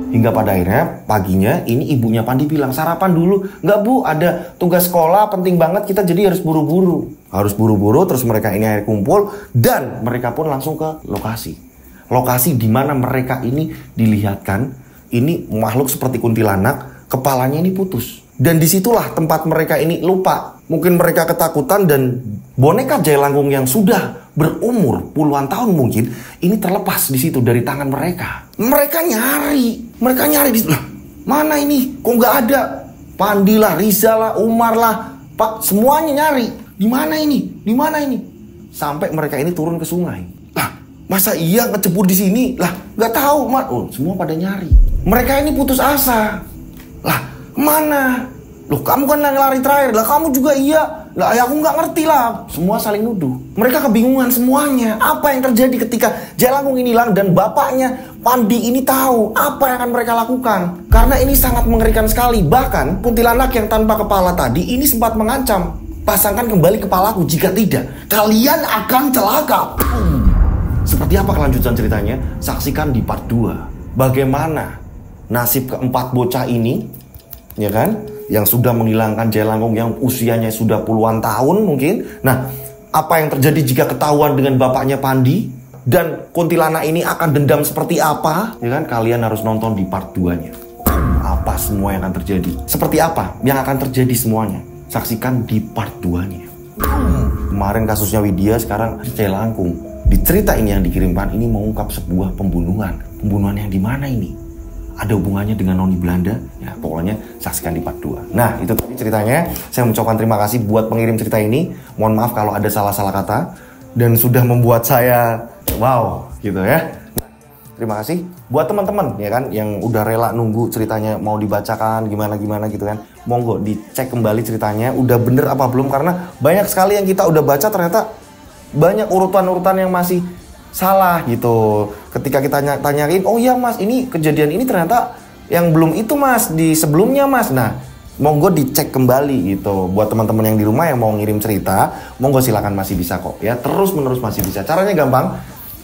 Hingga pada akhirnya paginya ini ibunya Pandi bilang, sarapan dulu. Nggak bu, ada tugas sekolah penting banget kita jadi harus buru-buru. Harus buru-buru, terus mereka ini akhirnya kumpul dan mereka pun langsung ke lokasi. Lokasi di mana mereka ini dilihatkan, ini makhluk seperti kuntilanak, kepalanya ini putus. Dan disitulah tempat mereka ini lupa. Mungkin mereka ketakutan dan boneka Jailangkung yang sudah berumur puluhan tahun mungkin ini terlepas di situ dari tangan mereka. Mereka nyari di situ. Mana ini? Kok nggak ada? Pandi lah, Riza lah, Umar lah, Pak, semuanya nyari. Di mana ini? Di mana ini? Sampai mereka ini turun ke sungai. Lah, masa iya kecebur di sini? Lah, nggak tahu, Mat. Oh, semua pada nyari. Mereka ini putus asa. Lah, kemana? Loh, kamu kan yang lari terakhir. Lah, kamu juga iya. Lah, ya aku nggak ngerti lah. Semua saling nuduh. Mereka kebingungan semuanya. Apa yang terjadi ketika Jailangkung ini hilang dan bapaknya Pandi ini tahu apa yang akan mereka lakukan. Karena ini sangat mengerikan sekali. Bahkan kuntilanak yang tanpa kepala tadi ini sempat mengancam, pasangkan kembali kepalaku, jika tidak kalian akan celaka. Seperti apa kelanjutan ceritanya? Saksikan di part 2. Bagaimana nasib keempat bocah ini, ya kan, yang sudah menghilangkan Jailangkung yang usianya sudah puluhan tahun mungkin. Nah, apa yang terjadi jika ketahuan dengan bapaknya Pandi? Dan kuntilanak ini akan dendam seperti apa? Ya kan, kalian harus nonton di part 2-nya. Apa semua yang akan terjadi? Seperti apa yang akan terjadi semuanya? Saksikan di part 2-nya. Kemarin kasusnya Widya, sekarang Jailangkung. Di cerita ini yang dikirimkan ini mengungkap sebuah pembunuhan. Pembunuhan yang di mana ini? Ada hubungannya dengan noni Belanda? Ya, pokoknya saksikan di part 2. Nah, itu tadi ceritanya. Saya mengucapkan terima kasih buat pengirim cerita ini. Mohon maaf kalau ada salah-salah kata dan sudah membuat saya wow, gitu ya. Terima kasih buat teman-teman ya kan yang udah rela nunggu ceritanya mau dibacakan gimana gitu kan. Monggo dicek kembali ceritanya udah bener apa belum, karena banyak sekali yang kita udah baca ternyata banyak urutan-urutan yang masih salah gitu. Ketika kita tanyain, oh iya mas, ini kejadian ini ternyata yang belum itu mas, di sebelumnya mas. Nah, monggo dicek kembali gitu. Buat teman-teman yang di rumah yang mau ngirim cerita, monggo silakan, masih bisa kok ya. Terus menerus masih bisa. Caranya gampang.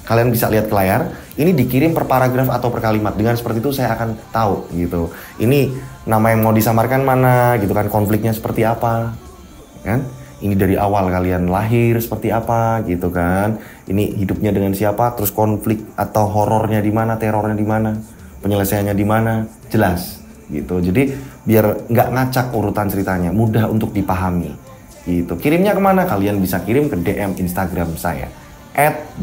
Kalian bisa lihat ke layar. Ini dikirim per paragraf atau per kalimat. Dengan seperti itu saya akan tahu gitu. Ini nama yang mau disamarkan mana gitu kan, konfliknya seperti apa kan. Ini dari awal kalian lahir seperti apa gitu kan. Ini hidupnya dengan siapa, terus konflik atau horornya di mana, terornya di mana, penyelesaiannya di mana, jelas gitu. Jadi biar nggak ngacak urutan ceritanya, mudah untuk dipahami gitu. Kirimnya kemana? Kalian bisa kirim ke DM Instagram saya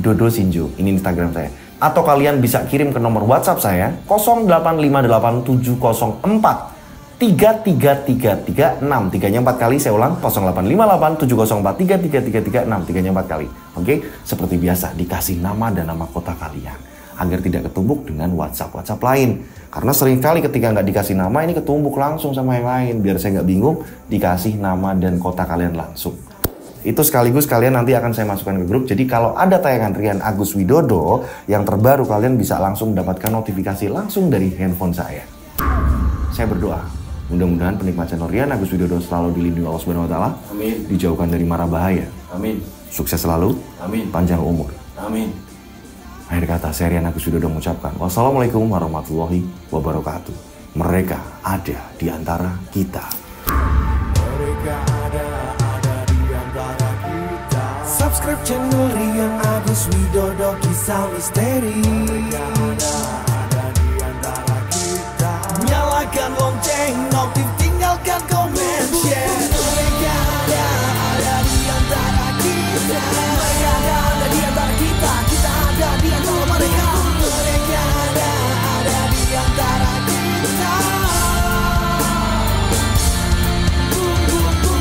@dodosinjo, ini Instagram saya. Atau kalian bisa kirim ke nomor WhatsApp saya 085870433336. Tiganya 4 kali, saya ulang 085870433336. Tiganya 4 kali. Oke, seperti biasa dikasih nama dan nama kota kalian agar tidak ketumbuk dengan WhatsApp lain. Karena seringkali ketika nggak dikasih nama ini ketumbuk langsung sama yang lain. Biar saya nggak bingung, dikasih nama dan kota kalian langsung. Itu sekaligus kalian nanti akan saya masukkan ke grup. Jadi kalau ada tayangan Rian Agus Widodo yang terbaru, kalian bisa langsung mendapatkan notifikasi langsung dari handphone saya. Saya berdoa, mudah-mudahan penikmat channel Rian Agus Widodo selalu dilindungi Allah Subhanahu wa taala. Amin. Dijauhkan dari mara bahaya. Amin. Sukses selalu. Amin. Panjang umur. Amin. Akhir kata, saya Rian Agus Widodo mengucapkan wassalamualaikum warahmatullahi wabarakatuh. Mereka ada di antara kita. Mereka ada di antara kita. Subscribe channel Rian Agus Widodo, kisah misteri. Mereka ada di antara kita. Nyalakan lonceng, notif, tinggalkan komen, share. Mereka ada di antara kita. Mereka ada di antara kita. Kita ada di antara mereka. Mereka ada di antara kita.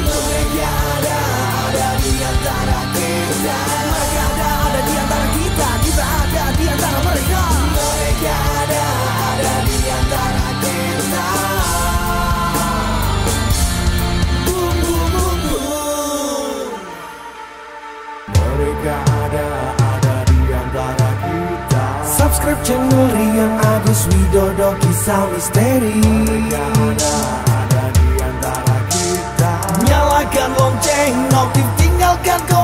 Mereka ada di antara kita. Mereka ada di antara kita. Kita ada di antara mereka. Mereka ada di antara kita. Mereka ada di antara kita. Subscribe channel Rian Agus Widodo, kisah misteri. Mereka ada di antara kita. Nyalakan lonceng, notif, tinggalkan komen.